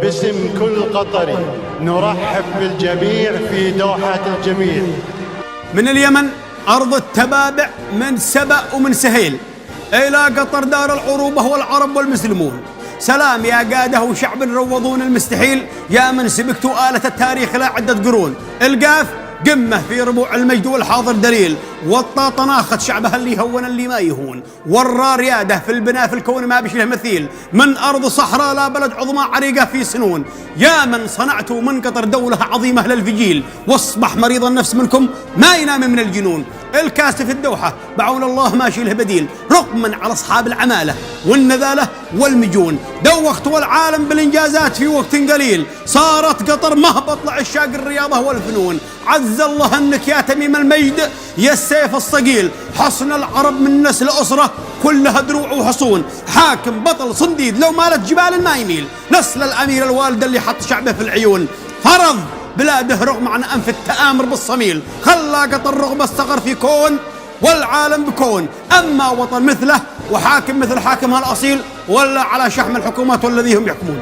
باسم كل قطري نرحب بالجميع في دوحة الجميل. من اليمن أرض التبابع، من سبأ ومن سهيل، إلى قطر دار العروبة والعرب والمسلمون. سلام يا قاده وشعب روضون المستحيل، يا من سبقتوا آلة التاريخ لا عدة قرون. القاف قمة في ربوع المجد والحاضر دليل، والطاطا ناخذ شعبها اللي هون اللي ما يهون، والرا رياده في البناء في الكون ما بشله مثيل. من أرض صحراء لا بلد عظمى عريقة في سنون، يا من صنعتوا من قطر دولة عظيمة للفجيل، واصبح مريض النفس منكم ما ينام من الجنون. الكاس في الدوحة بعون الله ماشي له بديل، رقما على أصحاب العمالة والنذالة والمجون. دوختوا العالم بالإنجازات في وقت قليل، صارت قطر مهبط لعشاق الرياضة والفنون. عز الله أنك يا تميم المجد يا السيف الصقيل، حصن العرب من نسل أسرة كلها دروع وحصون. حاكم بطل صنديد لو مالت جبال ما يميل، نسل الأمير الوالد اللي حط شعبه في العيون. فرض بلاده رغم عن أنف التآمر بالصميل، خلى قطر رغم الصغر في كون والعالم بكون. أما وطن مثله وحاكم مثل حاكمها الأصيل، ولا على شحم الحكومات والذي هم يحكمون.